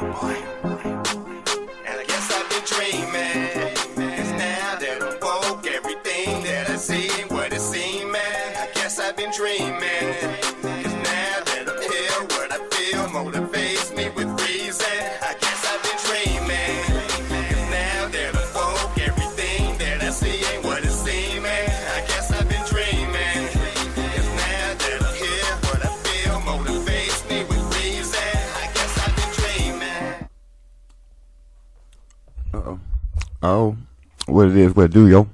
And I guess I've been dreaming. 'Cause now that I'm woke, everything that I see ain't what it seems. I guess I've been dreaming. 'Cause now that I'm here, what I feel motivates me with reason. I guess I've been dreaming. 'Cause now that I'm woke, everything that I see ain't what it seems. I guess I've been dreaming. 'Cause now that I'm here, what I feel motivates me with reason. I guess I've been dreaming. Oh, what it is, what it do, yo?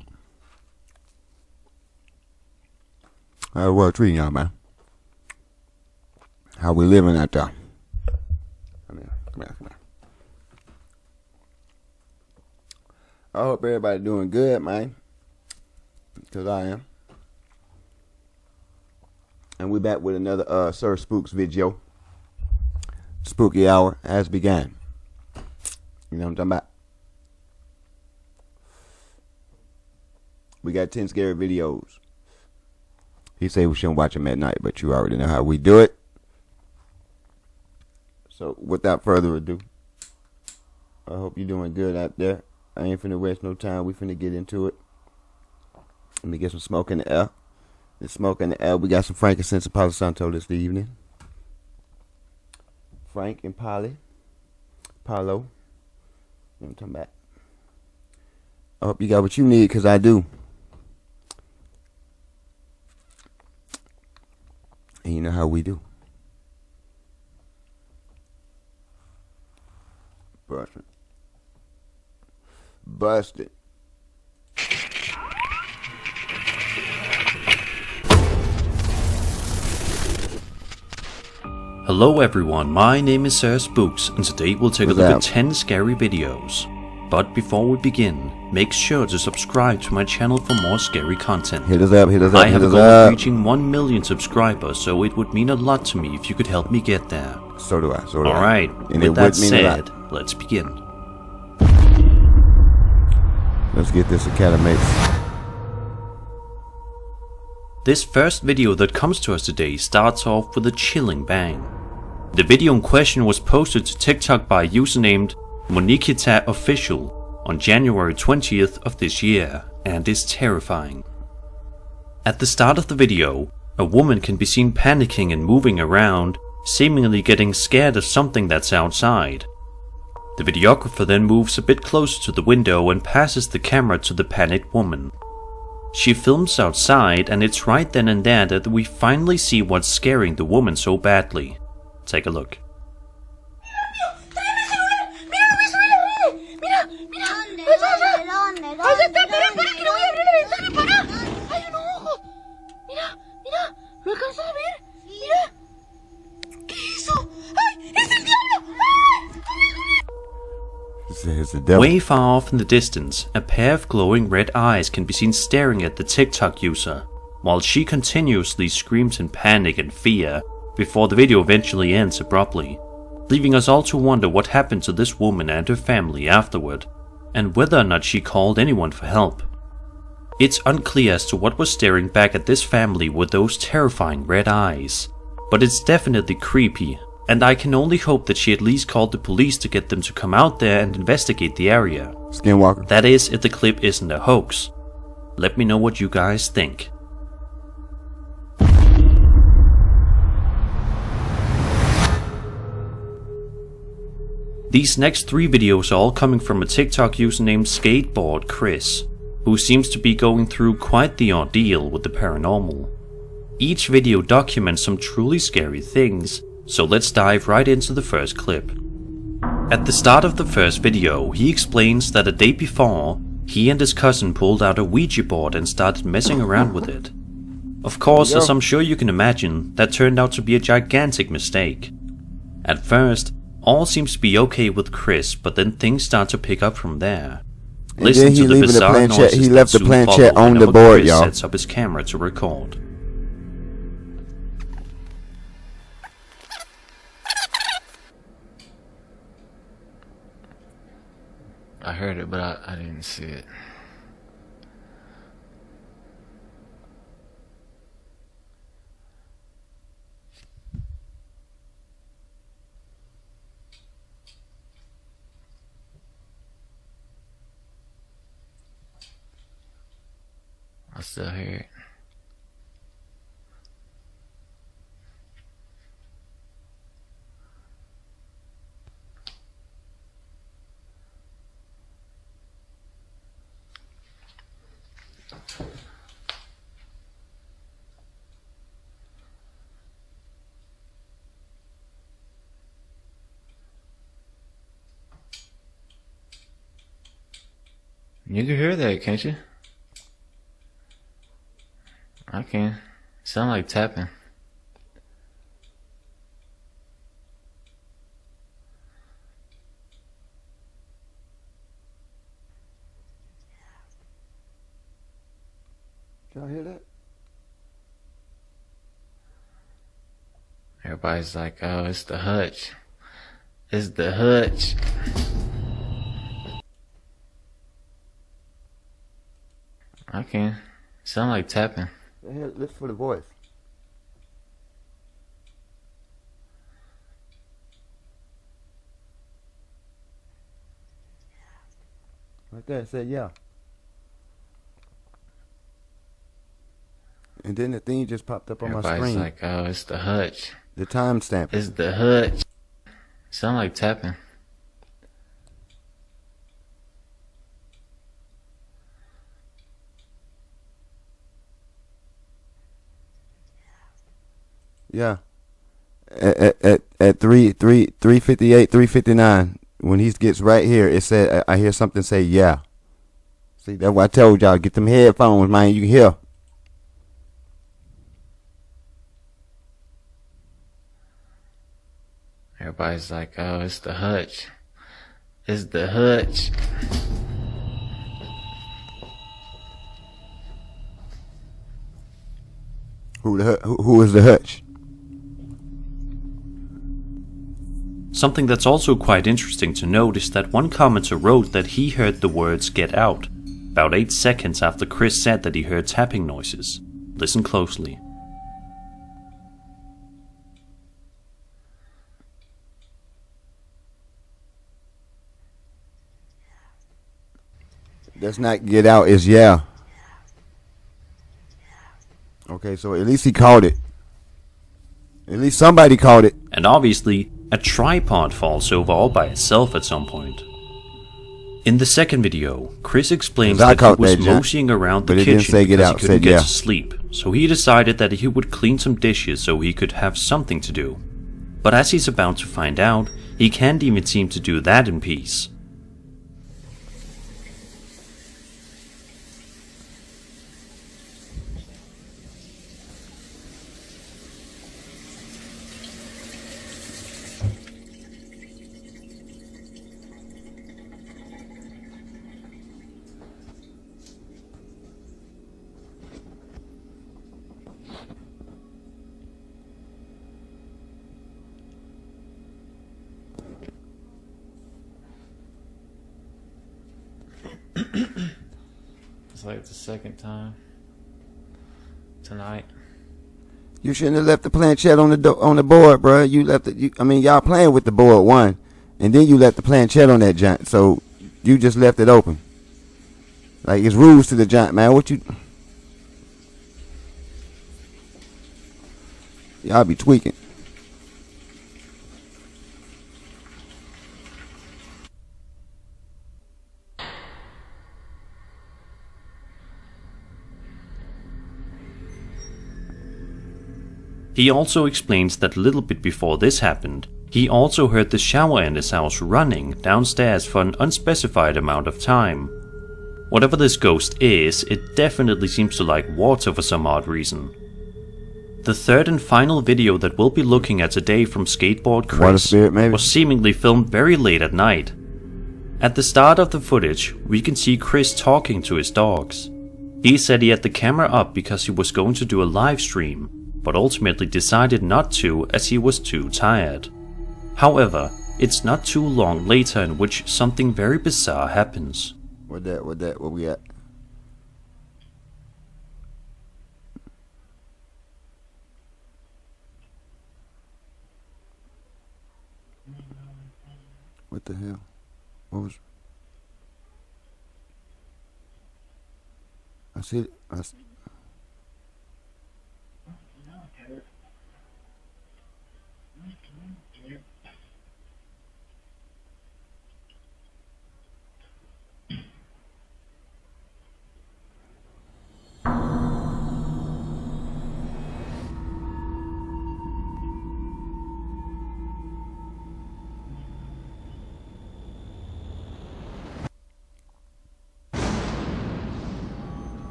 How the world treating y'all, man? How we living out there? Come here. I hope everybody doing good, man. Because I am. And we back with another Sir Spooks video. Spooky hour has begun. You know what I'm talking about? We got 10 scary videos. He say we shouldn't watch them at night, but you already know how we do it. So without further ado, I hope you're doing good out there. I ain't finna waste no time. We finna get into it. Let me get some smoke in the air. There's smoke in the air. We got some frankincense and Palo Santo this evening. Frank and Palo. You know what I'm talking about. I hope you got what you need, because I do. And you know how we do. Busted. Hello everyone, my name is Sir Spooks, and today we'll take a look at 10 scary videos. But before we begin, make sure to subscribe to my channel for more scary content. Hit us up. I have a goal of reaching 1 million subscribers, so it would mean a lot to me if you could help me get there. So do I. Alright, with that said, let's begin. Let's get this academy. This first video that comes to us today starts off with a chilling bang. The video in question was posted to TikTok by a user named Monikita Official on January 20th of this year, and is terrifying. At the start of the video, a woman can be seen panicking and moving around, seemingly getting scared of something that's outside. The videographer then moves a bit closer to the window and passes the camera to the panicked woman. She films outside, and it's right then and there that we finally see what's scaring the woman so badly. Take a look. Way far off in the distance, a pair of glowing red eyes can be seen staring at the TikTok user, while she continuously screams in panic and fear before the video eventually ends abruptly, leaving us all to wonder what happened to this woman and her family afterward, and whether or not she called anyone for help. It's unclear as to what was staring back at this family with those terrifying red eyes, but it's definitely creepy, and I can only hope that she at least called the police to get them to come out there and investigate the area. Skinwalker. That is, if the clip isn't a hoax. Let me know what you guys think. These next 3 videos are all coming from a TikTok user named Skateboard Chris, who seems to be going through quite the ordeal with the paranormal. Each video documents some truly scary things, so let's dive right into the first clip. At the start of the first video, he explains that a day before, he and his cousin pulled out a Ouija board and started messing around with it. Of course, as I'm sure you can imagine, that turned out to be a gigantic mistake. At first, all seems to be okay with Chris, but then things start to pick up from there. Listen to the bizarre noises he left the planchette on the board, y'all. Sets up his camera to record. I heard it, but I didn't see it. I still hear it. You can hear that, can't you? I can. Sound like tapping. Y'all hear that? Everybody's like, oh, it's the hutch. It's the hutch. I can. Sound like tapping. Listen for the voice. Right there, it said yeah. And then the thing just popped up on my Everybody's screen. like, oh, it's the hutch. The timestamp. It's the hutch. Sound like tapping. Yeah. At 3:58, 3:59, when he gets right here, it said I hear something say yeah. See, that's why I told y'all, get them headphones, man. You can hear. Everybody's like, oh, it's the hutch. It's the hutch. Who is the hutch? Something that's also quite interesting to note is that one commenter wrote that he heard the words "get out" about 8 seconds after Chris said that he heard tapping noises. Listen closely. That's not get out, it's yeah. Okay, so at least he caught it. At least somebody caught it. And obviously, a tripod falls over all by itself at some point. In the second video, Chris explains that he was moseying around the kitchen because he couldn't get to sleep, so he decided that he would clean some dishes so he could have something to do. But as he's about to find out, he can't even seem to do that in peace. It's like the second time tonight. You shouldn't have left the planchette on the board, bro. You left it. Y'all playing with the board one, and then you left the planchette on that giant. So you just left it open. Like, it's rules to the giant, man. What you? Y'all be tweaking. He also explains that a little bit before this happened, he also heard the shower in his house running downstairs for an unspecified amount of time. Whatever this ghost is, it definitely seems to like water for some odd reason. The third and final video that we'll be looking at today from Skateboard Chris was seemingly filmed very late at night. At the start of the footage, we can see Chris talking to his dogs. He said he had the camera up because he was going to do a live stream, but ultimately decided not to as he was too tired. However, it's not too long later in which something very bizarre happens. What we at? What the hell? What was? I see it.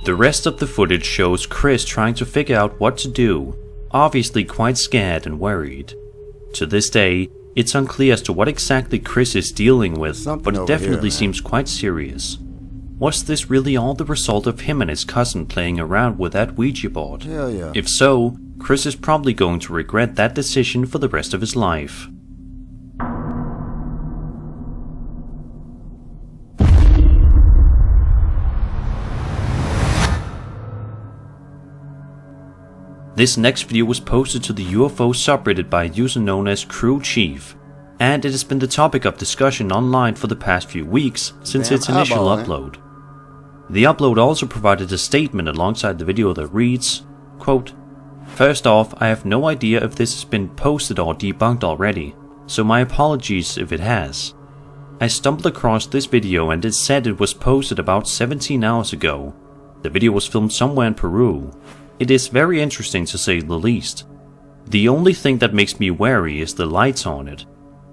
The rest of the footage shows Chris trying to figure out what to do, obviously quite scared and worried. To this day, it's unclear as to what exactly Chris is dealing with, but it definitely seems quite serious. Was this really all the result of him and his cousin playing around with that Ouija board? Hell yeah. If so, Chris is probably going to regret that decision for the rest of his life. This next video was posted to the UFO subreddit by a user known as Crew Chief, and it has been the topic of discussion online for the past few weeks since its initial upload. The upload also provided a statement alongside the video that reads, quote, "First off, I have no idea if this has been posted or debunked already, so my apologies if it has. I stumbled across this video and it said it was posted about 17 hours ago. The video was filmed somewhere in Peru. It is very interesting to say the least. The only thing that makes me wary is the lights on it.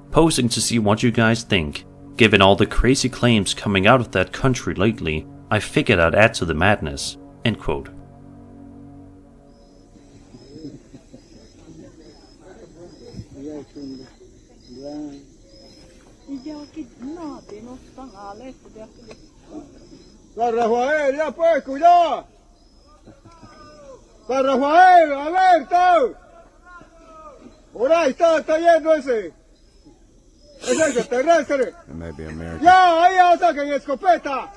Posting to see what you guys think. Given all the crazy claims coming out of that country lately, I figured I'd add to the madness." End quote. San Rafael, alerta. Por ahí está yendo ese. Es extraterrestre. It may be American. Ya, ahí saquen escopeta.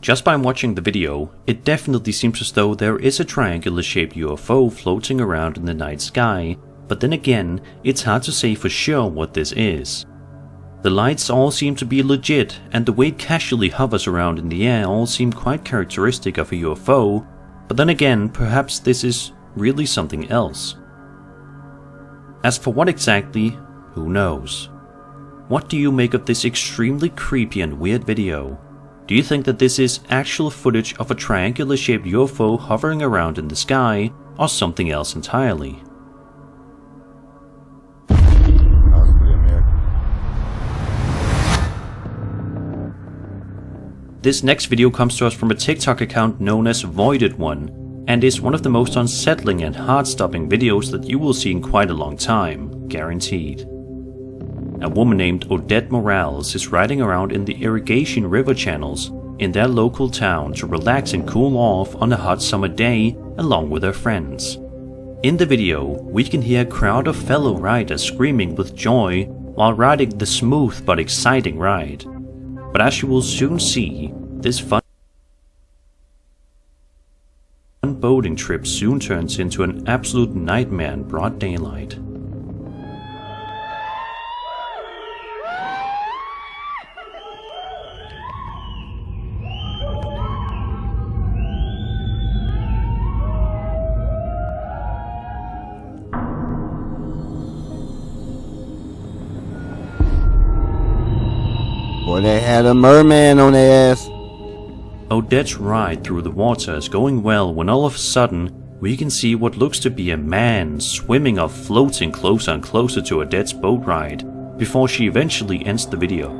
Just by watching the video, it definitely seems as though there is a triangular-shaped UFO floating around in the night sky, but then again, it's hard to say for sure what this is. The lights all seem to be legit, and the way it casually hovers around in the air all seem quite characteristic of a UFO, but then again, perhaps this is really something else. As for what exactly, who knows? What do you make of this extremely creepy and weird video? Do you think that this is actual footage of a triangular-shaped UFO hovering around in the sky, or something else entirely? This next video comes to us from a TikTok account known as Voided One, and is one of the most unsettling and heart-stopping videos that you will see in quite a long time, guaranteed. A woman named Odette Morales is riding around in the irrigation river channels in their local town to relax and cool off on a hot summer day along with her friends. In the video, we can hear a crowd of fellow riders screaming with joy while riding the smooth but exciting ride. But as you will soon see, this fun boating trip soon turns into an absolute nightmare in broad daylight. Boy, they had a merman on their ass. Odette's ride through the water is going well when all of a sudden we can see what looks to be a man swimming or floating closer and closer to Odette's boat ride before she eventually ends the video,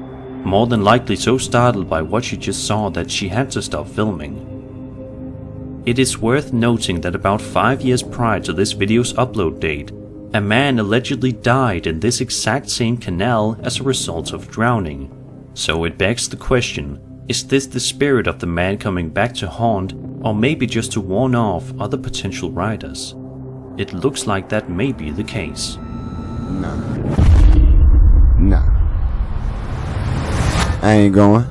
more than likely so startled by what she just saw that she had to stop filming. It is worth noting that about 5 years prior to this video's upload date, a man allegedly died in this exact same canal as a result of drowning. So it begs the question, is this the spirit of the man coming back to haunt, or maybe just to warn off other potential riders? It looks like that may be the case. Nah. I ain't going.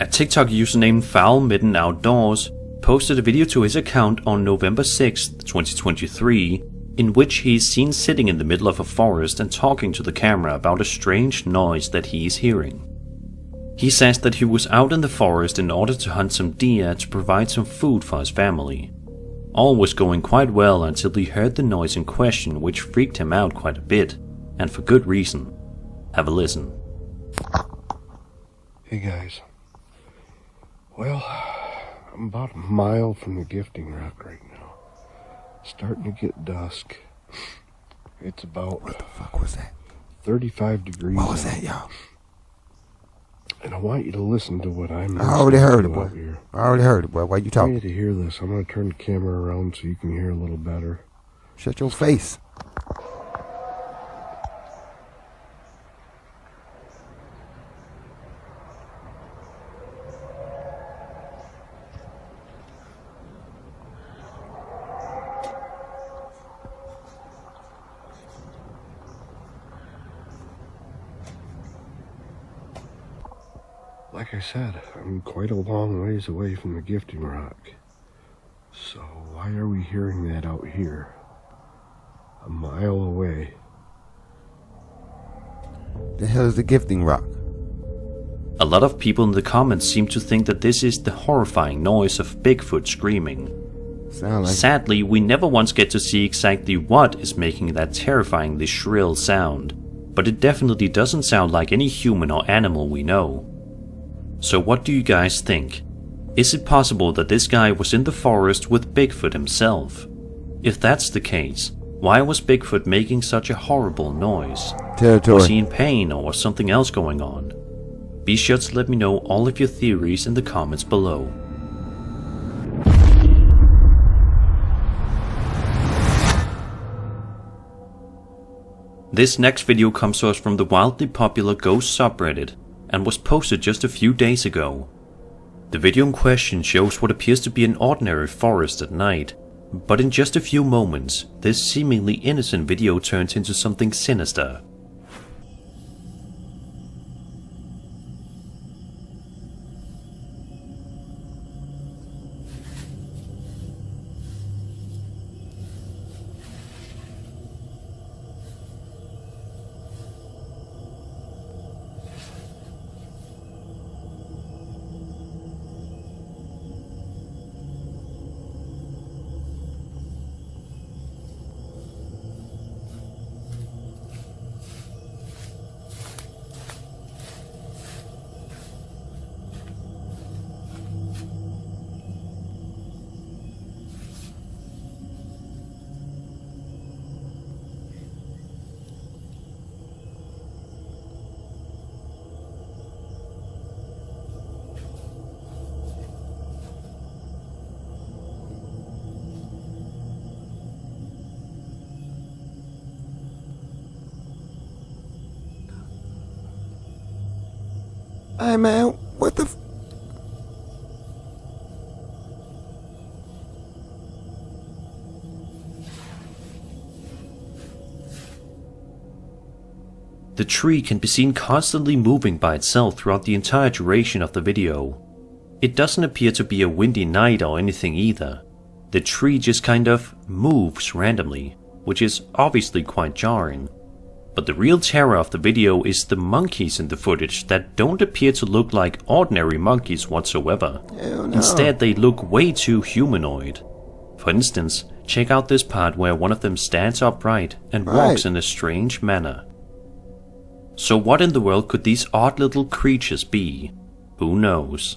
A TikTok user named Foul Midden Outdoors posted a video to his account on November 6th, 2023, in which he is seen sitting in the middle of a forest and talking to the camera about a strange noise that he is hearing. He says that he was out in the forest in order to hunt some deer to provide some food for his family. All was going quite well until he heard the noise in question, which freaked him out quite a bit, and for good reason. Have a listen. Hey guys. Well, I'm about a mile from the gifting rock right now. Starting to get dusk. It's about What the fuck was that? 35 degrees. What was that, y'all? And I want you to listen to what I'm I already heard it, about boy. here. I already heard it, boy. Why you I want you talking? to hear this. I'm going to turn the camera around so you can hear a little better. Shut your face. Like I said, I'm quite a long ways away from the gifting rock. So why are we hearing that out here? A mile away. The hell is the gifting rock? A lot of people in the comments seem to think that this is the horrifying noise of Bigfoot screaming. Sound like Sadly, we never once get to see exactly what is making that terrifyingly shrill sound, but it definitely doesn't sound like any human or animal we know. So what do you guys think? Is it possible that this guy was in the forest with Bigfoot himself? If that's the case, why was Bigfoot making such a horrible noise? territory. Was he in pain or was something else going on? Be sure to let me know all of your theories in the comments below. This next video comes to us from the wildly popular Ghost subreddit and was posted just a few days ago. The video in question shows what appears to be an ordinary forest at night, but in just a few moments, this seemingly innocent video turns into something sinister. Hey man, what the The tree can be seen constantly moving by itself throughout the entire duration of the video. It doesn't appear to be a windy night or anything either. The tree just kind of moves randomly, which is obviously quite jarring. But the real terror of the video is the monkeys in the footage that don't appear to look like ordinary monkeys whatsoever. Hell no. Instead, they look way too humanoid. For instance, check out this part where one of them stands upright and walks in a strange manner. So what in the world could these odd little creatures be? Who knows?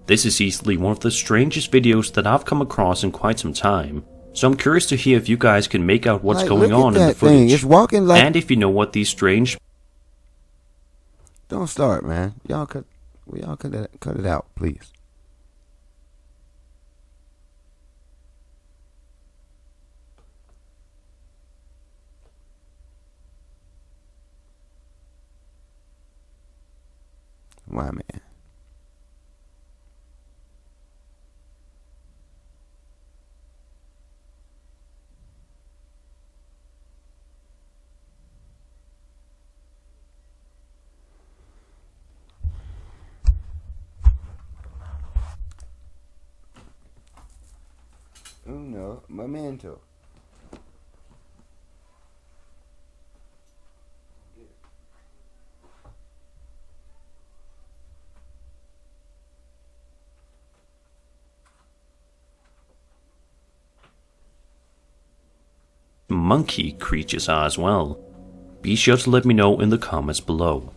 This is easily one of the strangest videos that I've come across in quite some time, so I'm curious to hear if you guys can make out what's Like, going look at on in the that thing. footage, It's walking like. and if you know what these strange Don't start, man. Y'all cut it out, please. Why, man? Uno momento. monkey creatures are as well. Be sure to let me know in the comments below.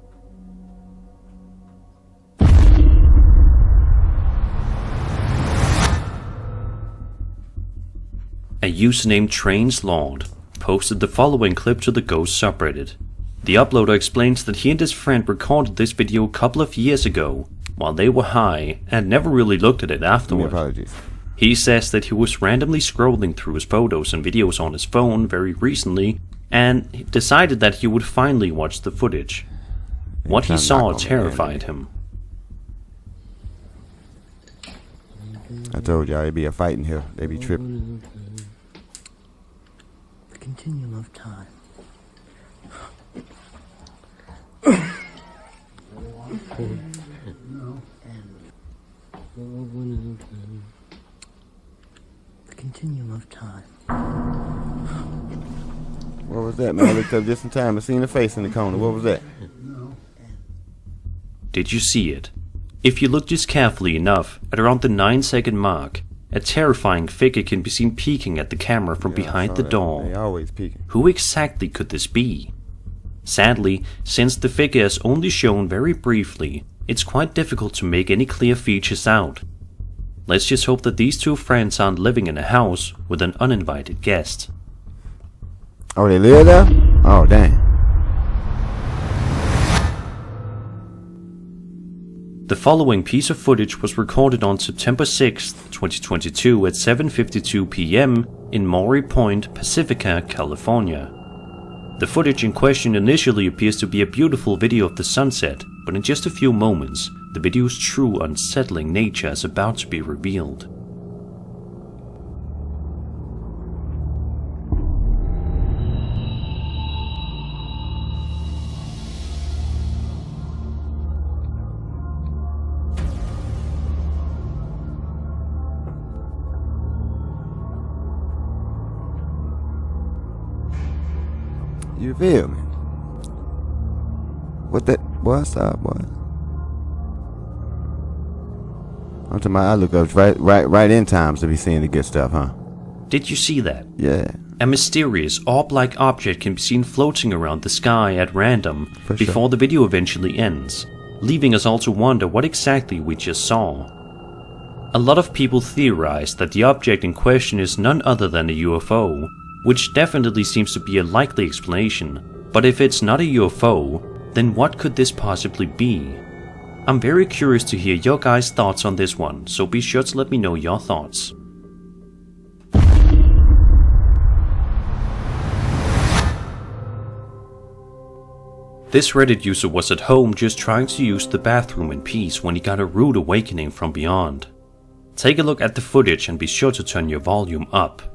A user named TrainsLord posted the following clip to the Ghost subreddit. The uploader explains that he and his friend recorded this video a couple of years ago, while they were high, and never really looked at it afterward. Apologies. He says that he was randomly scrolling through his photos and videos on his phone very recently, and he decided that he would finally watch the footage. What he saw terrified him. I told y'all it'd be a fight in here. They be tripping. The continuum of time. The continuum of time. What was that, man? I looked up just in time and seen a face in the corner. What was that? Did you see it? If you look just carefully enough, at around the 9-second mark, a terrifying figure can be seen peeking at the camera from behind the door. They always peeking. Who exactly could this be? Sadly, since the figure is only shown very briefly, it's quite difficult to make any clear features out. Let's just hope that these two friends aren't living in a house with an uninvited guest. Oh, they live there? Oh, dang. The following piece of footage was recorded on September 6, 2022 at 7:52 p.m. in Maury Point, Pacifica, California. The footage in question initially appears to be a beautiful video of the sunset, but in just a few moments, the video's true unsettling nature is about to be revealed. You feel me? What that? What's up, boy? I'm talking about I look up right in times to be seeing the good stuff, huh? Did you see that? Yeah. A mysterious orb-like object can be seen floating around the sky at random before the video eventually ends, leaving us all to wonder what exactly we just saw. A lot of people theorize that the object in question is none other than a UFO, which definitely seems to be a likely explanation, but if it's not a UFO, then what could this possibly be? I'm very curious to hear your guys' thoughts on this one, so be sure to let me know your thoughts. This Reddit user was at home just trying to use the bathroom in peace when he got a rude awakening from beyond. Take a look at the footage and be sure to turn your volume up.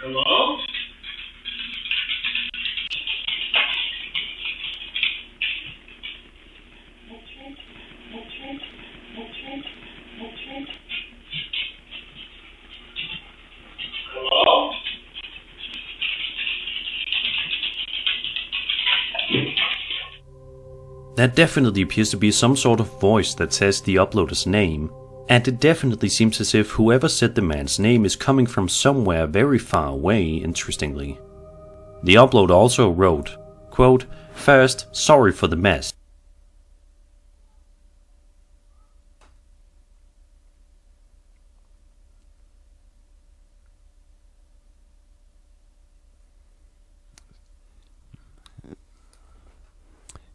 Hello? Hello? That definitely appears to be some sort of voice that says the uploader's name, and it definitely seems as if whoever said the man's name is coming from somewhere very far away, interestingly. The uploader also wrote, quote, "First, sorry for the mess.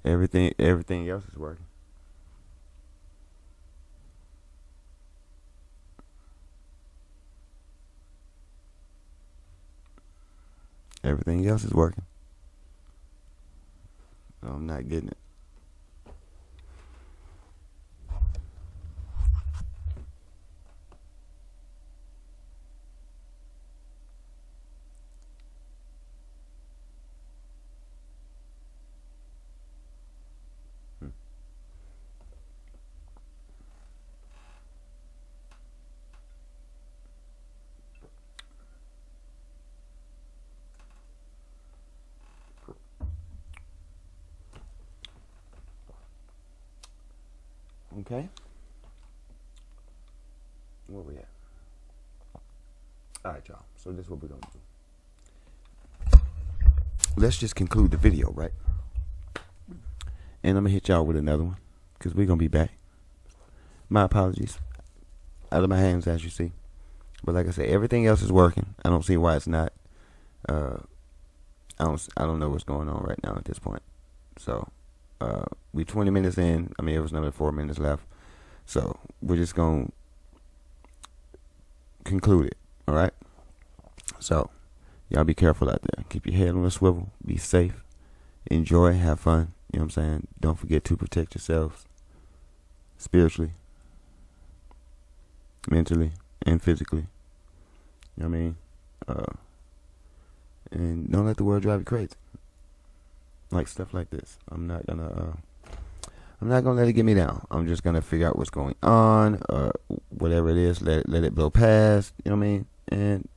Everything else is working. Everything else is working. I'm not getting it. Okay. Where we at? Alright, y'all. So this is what we're gonna do. Let's just conclude the video, right? And I'm gonna hit y'all with another one, because we're gonna be back. My apologies. Out of my hands, as you see. But like I said, everything else is working. I don't see why it's not. I don't know what's going on right now at this point. So we 20 minutes in. I mean, it was another 4 minutes left. So we're just gonna conclude it. All right. So y'all be careful out there. Keep your head on a swivel. Be safe. Enjoy. Have fun. You know what I'm saying? Don't forget to protect yourselves spiritually, mentally, and physically. You know what I mean? And don't let the world drive you crazy. Like stuff like this. I'm not gonna let it get me down. I'm just gonna figure out what's going on, whatever it is, let it blow past, you know what I mean? And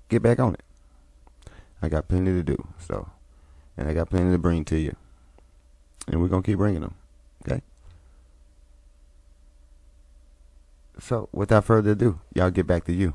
get back on it. I got plenty to do, and I got plenty to bring to you. And we're gonna keep bringing them. Okay? So without further ado, y'all get back to you.